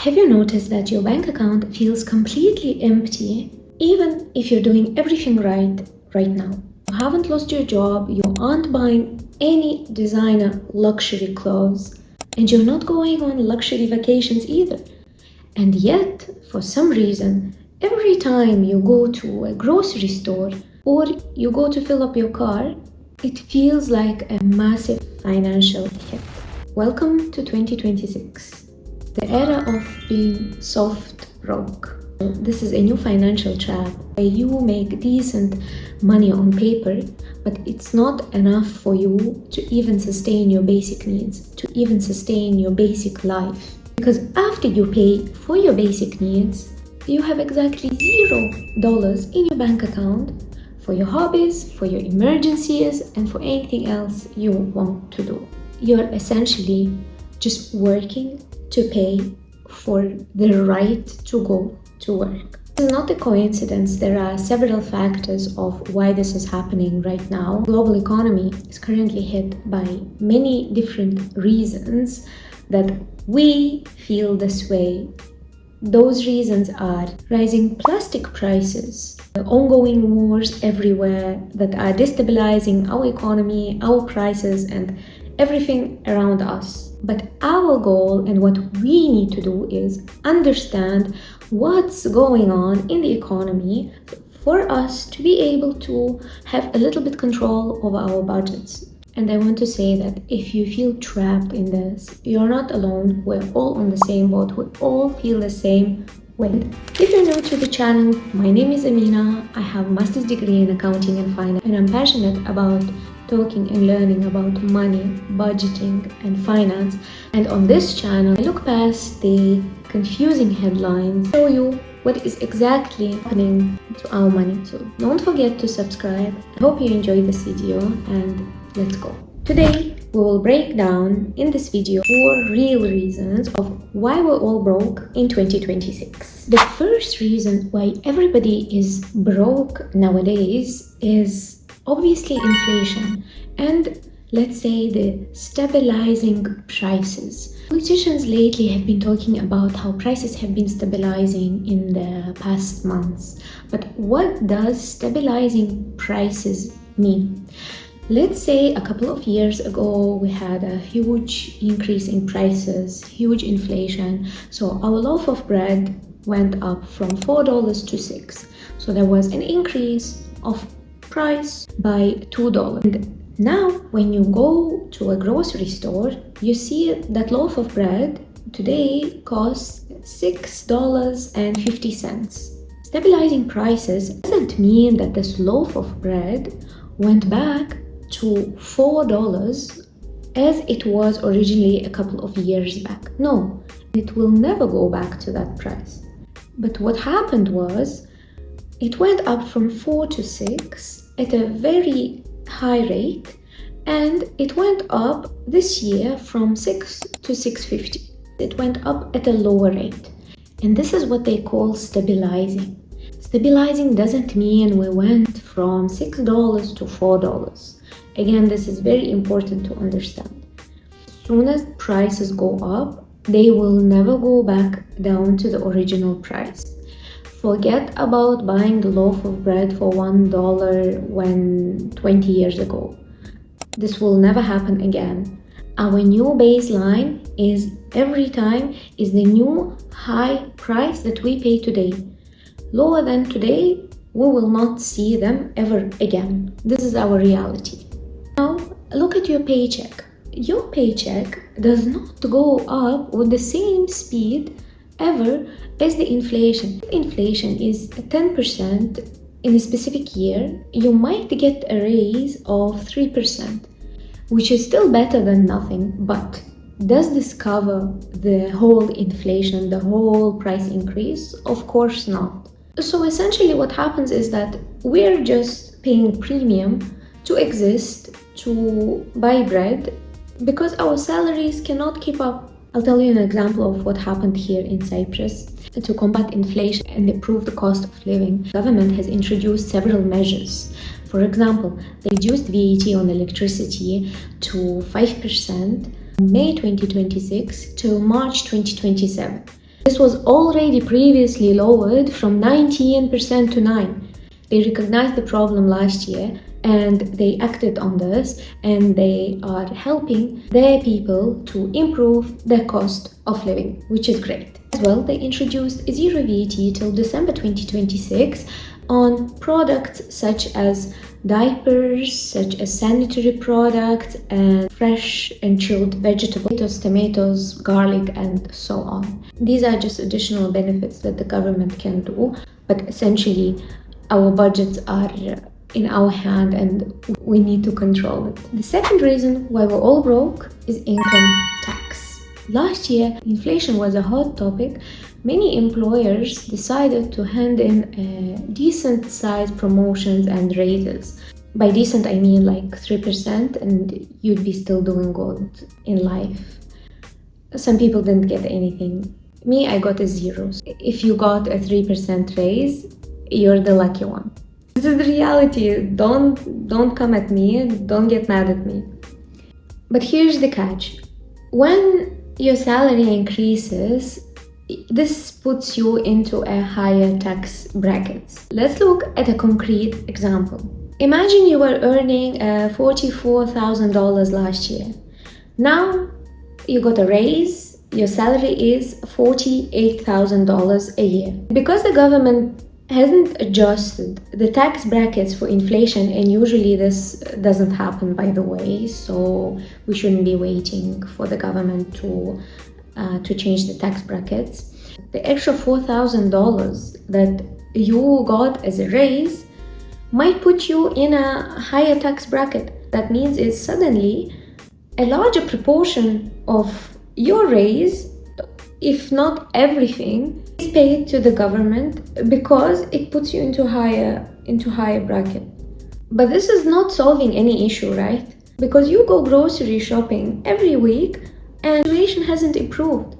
Have you noticed that your bank account feels completely empty even if you're doing everything right now? You haven't lost your job, you aren't buying any designer luxury clothes, and you're not going on luxury vacations either. And yet, for some reason, every time you go to a grocery store or you go to fill up your car, it feels like a massive financial hit. Welcome to 2026. The era of being soft broke. This is a new financial trap where you make decent money on paper, but it's not enough for you to even sustain your basic needs, to even sustain your basic life. Because after you pay for your basic needs, you have exactly $0 in your bank account for your hobbies, for your emergencies, and for anything else you want to do. You're essentially just working to pay for the right to go to work. This is not a coincidence. There are several factors of why this is happening right now. The global economy is currently hit by many different reasons that we feel this way. Those reasons are rising plastic prices, the ongoing wars everywhere that are destabilizing our economy, our prices, and everything around us. But our goal and what we need to do is understand what's going on in the economy for us to be able to have a little bit control over our budgets. And I want to say that if you feel trapped in this, you're not alone. We're all on the same boat. We all feel the same way. If you're new to the channel, my name is Amina. I have a master's degree in accounting and finance, and I'm passionate about talking and learning about money, budgeting, and finance. And on this channel, I look past the confusing headlines, show you what is exactly happening to our money. So don't forget to subscribe. I hope you enjoyed this video, and let's go. Today, we will break down in this video 4 real reasons of why we're all broke in 2026. The first reason why everybody is broke nowadays is obviously inflation and, let's say, the stabilizing prices. Politicians lately have been talking about how prices have been stabilizing in the past months. But what does stabilizing prices mean? Let's say a couple of years ago, we had a huge increase in prices, huge inflation. So our loaf of bread went up from $4 to $6. So there was an increase of price by $2. And now when you go to a grocery store, you see that loaf of bread today costs $6.50. Stabilizing prices doesn't mean that this loaf of bread went back to $4 as it was originally a couple of years back. No, it will never go back to that price. But what happened was it went up from 4 to 6 at a very high rate, and it went up this year from 6 to 6.50. It went up at a lower rate, and this is what they call stabilizing. Stabilizing doesn't mean we went from $6 to $4. Again, this is very important to understand. As soon as prices go up, they will never go back down to the original price. Forget about buying the loaf of bread for $1 when 20 years ago. This will never happen again. Our new baseline is every time is the new high price that we pay today. Lower than today, we will not see them ever again. This is our reality. Now, look at your paycheck. Your paycheck does not go up with the same speed ever as the inflation. If inflation is 10% in a specific year, you might get a raise of 3%, which is still better than nothing. But does this cover the whole inflation, the whole price increase? Of course not. So essentially what happens is that we're just paying premium to exist, to buy bread, because our salaries cannot keep up. I'll tell you an example of what happened here in Cyprus. To combat inflation and improve the cost of living, the government has introduced several measures. For example, they reduced VAT on electricity to 5% May 2026 till March 2027. This was already previously lowered from 19% to 9%. They recognized the problem last year and they acted on this, and they are helping their people to improve their cost of living, which is great. As well, they introduced zero VAT till December 2026 on products such as diapers, such as sanitary products, and fresh and chilled vegetables, tomatoes, garlic, and so on. These are just additional benefits that the government can do, but essentially our budgets are in our hand and we need to control it. The second reason why we're all broke is income tax. Last year, inflation was a hot topic. Many employers decided to hand in decent sized promotions and raises. By decent, I mean like 3%, and you'd be still doing good in life. Some people didn't get anything. Me, I got a 0. If you got a 3% raise, you're the lucky one. This is the reality. Don't come at me, don't get mad at me. But here's the catch. When your salary increases, this puts you into a higher tax bracket. Let's look at a concrete example. Imagine you were earning $44,000 last year. Now you got a raise, your salary is $48,000 a year. Because the government hasn't adjusted the tax brackets for inflation, and usually this doesn't happen, by the way, so we shouldn't be waiting for the government to change the tax brackets. The extra $4,000 that you got as a raise might put you in a higher tax bracket. That means is suddenly a larger proportion of your raise, if not everything, is paid to the government because it puts you into higher bracket. But this is not solving any issue, right? Because you go grocery shopping every week and the situation hasn't improved.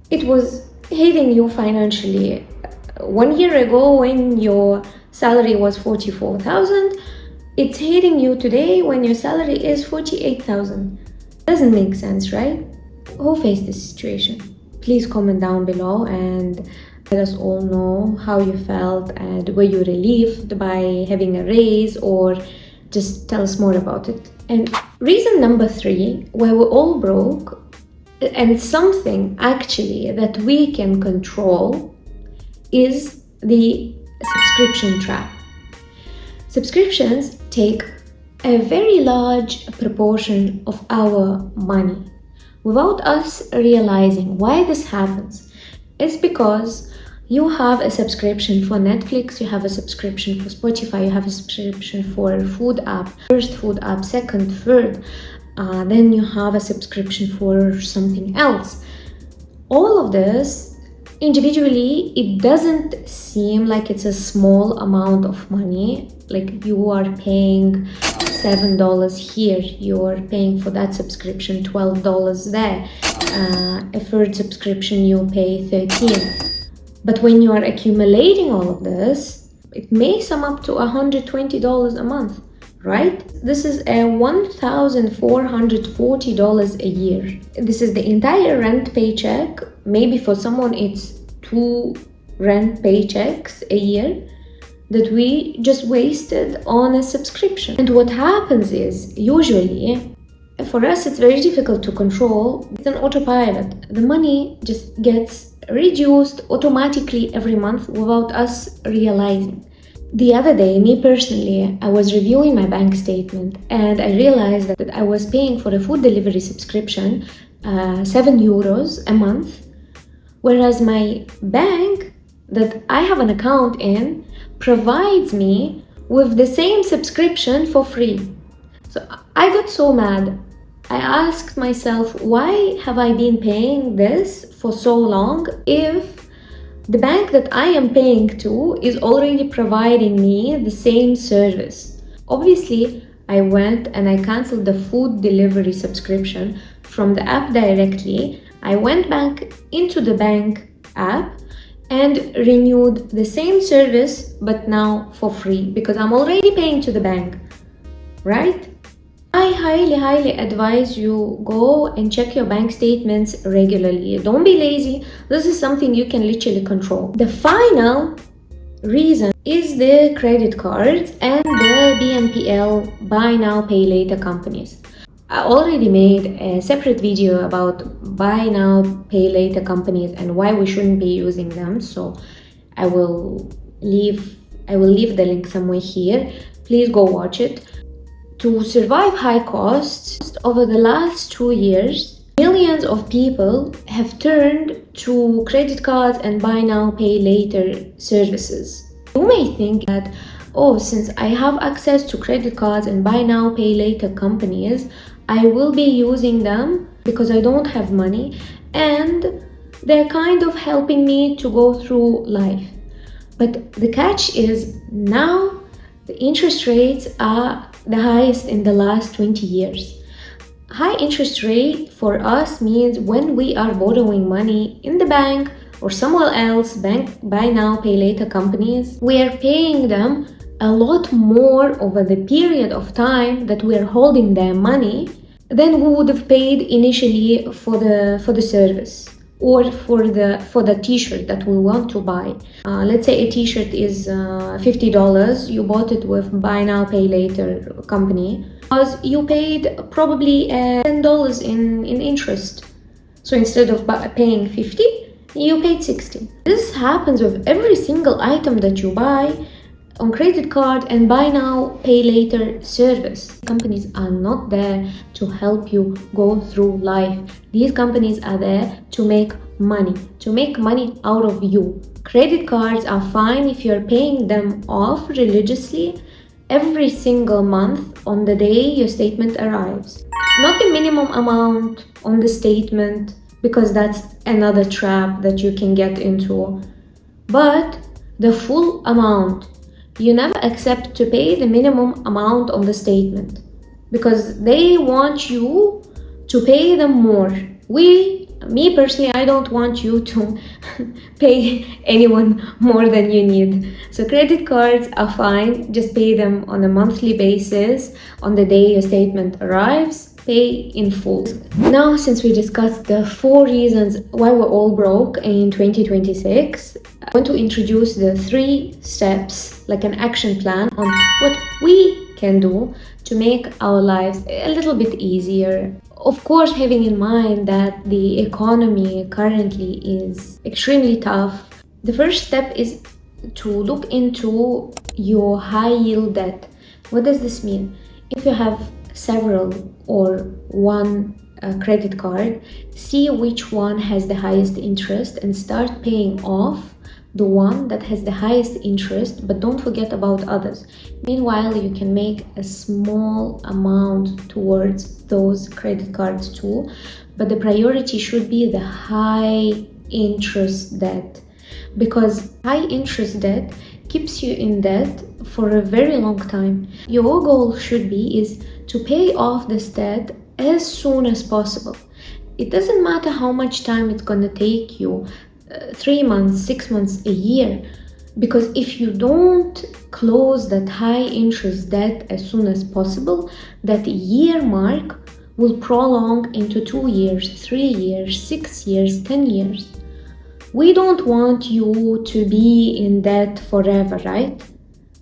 It was hitting you financially 1 year ago when your salary was $44,000. It's hitting you today when your salary is $48,000. Doesn't make sense, right? Who faced this situation? Please comment down below and let us all know how you felt, and were you relieved by having a raise, or just tell us more about it. And reason number 3 why we're all broke, and something actually that we can control, is the subscription trap. Subscriptions take a very large proportion of our money without us realizing. Why this happens is because you have a subscription for Netflix, you have a subscription for Spotify, you have a subscription for food app, first food app, second, third, then you have a subscription for something else. All of this individually, it doesn't seem like it's a small amount of money. Like you are paying $7 here, you're paying for that subscription $12 there, a third subscription you pay $13. But when you are accumulating all of this, it may sum up to $120 a month, right? This is a $1,440 a year. This is the entire rent paycheck. Maybe for someone it's 2 rent paychecks a year that we just wasted on a subscription. And what happens is, usually, for us it's very difficult to control. It's an autopilot. The money just gets reduced automatically every month without us realizing. The other day, me personally, I was reviewing my bank statement and I realized that I was paying for a food delivery subscription €7 a month, whereas my bank that I have an account in provides me with the same subscription for free. So I got so mad. I asked myself, why have I been paying this for so long if the bank that I am paying to is already providing me the same service? Obviously, I went and I canceled the food delivery subscription from the app directly. I went back into the bank app and renewed the same service, but now for free, because I'm already paying to the bank, right? I highly advise you go and check your bank statements regularly. Don't be lazy. This is something you can literally control. The final reason is the credit cards and the BNPL, buy now pay later companies. I already made a separate video about buy now pay later companies and why we shouldn't be using them, so I will leave the link somewhere here. Please go watch it. To survive high costs, over the last 2 years, millions of people have turned to credit cards and buy now pay later services. You may think that, oh, since I have access to credit cards and buy now pay later companies, I will be using them because I don't have money and they're kind of helping me to go through life. But the catch is, now the interest rates are the highest in the last 20 years. High interest rate for us means when we are borrowing money in the bank or somewhere else, bank buy now pay later companies, we are paying them a lot more over the period of time that we are holding their money than we would have paid initially for the service or for the t-shirt that we want to buy. Let's say a t-shirt is $50. You bought it with buy now pay later company because you paid probably $10 in interest. So instead of paying 50, you paid 60. This happens with every single item that you buy on credit card and buy now pay later service. Companies are not there to help you go through life. These companies are there to make money out of you. Credit cards are fine if you're paying them off religiously every single month on the day your statement arrives. Not the minimum amount on the statement, because that's another trap that you can get into, but the full amount. You never accept to pay the minimum amount on the statement because they want you to pay them more. Me personally, I don't want you to pay anyone more than you need. So credit cards are fine, just pay them on a monthly basis. On the day your statement arrives, pay in full. Now, since we discussed the 4 reasons why we're all broke in 2026, I want to introduce the 3 steps, like an action plan on what we can do to make our lives a little bit easier. Of course, having in mind that the economy currently is extremely tough, the first step is to look into your high yield debt. What does this mean? If you have several or one credit card, see which one has the highest interest and start paying off the one that has the highest interest, but don't forget about others. Meanwhile, you can make a small amount towards those credit cards too, but the priority should be the high interest debt, because high interest debt keeps you in debt for a very long time. Your goal should be is to pay off this debt as soon as possible. It doesn't matter how much time it's gonna take you, 3 months, 6 months, a year, because if you don't close that high interest debt as soon as possible, that year mark will prolong into 2 years, 3 years, 6 years, 10 years. We don't want you to be in debt forever, right?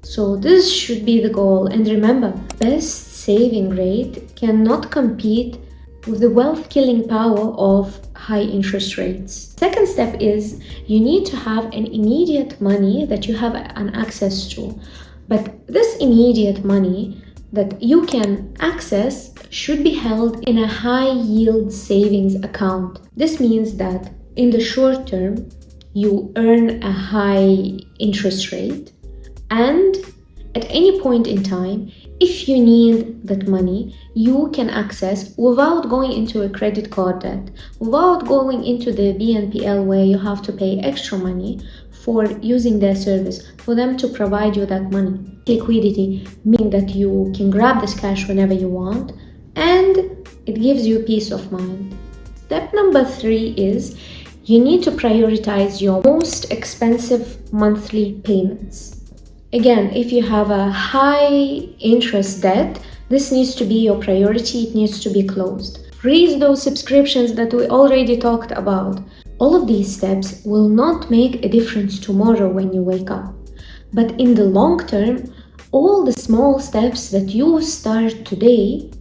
So this should be the goal. And remember, best saving rate cannot compete with the wealth-killing power of high interest rates. Second step is you need to have an immediate money that you have an access to. But this immediate money that you can access should be held in a high-yield savings account. This means that in the short term, you earn a high interest rate, and at any point in time, if you need that money, you can access without going into a credit card debt, without going into the BNPL where you have to pay extra money for using their service, for them to provide you that money. Liquidity, meaning that you can grab this cash whenever you want, and it gives you peace of mind. Step number 3 is you need to prioritize your most expensive monthly payments. Again, if you have a high interest debt, This needs to be your priority, it needs to be closed. Raise those subscriptions that we already talked about. All of these steps will not make a difference tomorrow when you wake up. But in the long term, all the small steps that you start today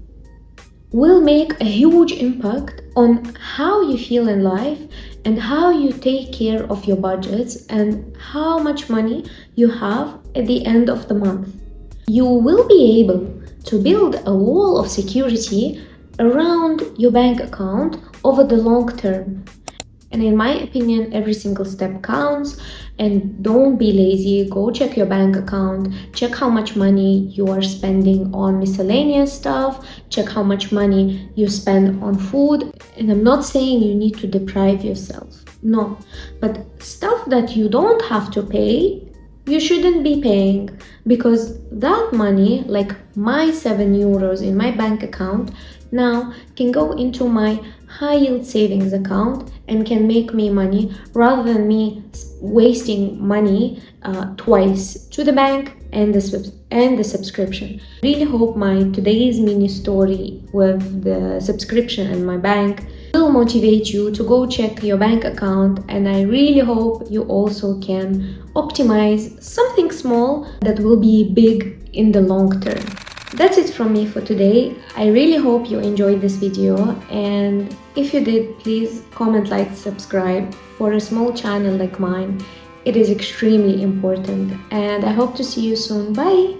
will make a huge impact on how you feel in life and how you take care of your budgets and how much money you have at the end of the month. You will be able to build a wall of security around your bank account over the long term. And in my opinion, every single step counts. And don't be lazy. Go check your bank account. Check how much money you are spending on miscellaneous stuff. Check how much money you spend on food. And I'm not saying you need to deprive yourself. No. But stuff that you don't have to pay, you shouldn't be paying, because that money, like my 7 euros in my bank account, now can go into my high yield savings account and can make me money rather than me wasting money twice to the bank and the subscription. Really hope my today's mini story with the subscription and my bank will motivate you to go check your bank account, and I really hope you also can optimize something small that will be big in the long term. That's it from me for today. I really hope you enjoyed this video, and if you did, please comment, like, subscribe. For a small channel like mine, it is extremely important, and I hope to see you soon. Bye!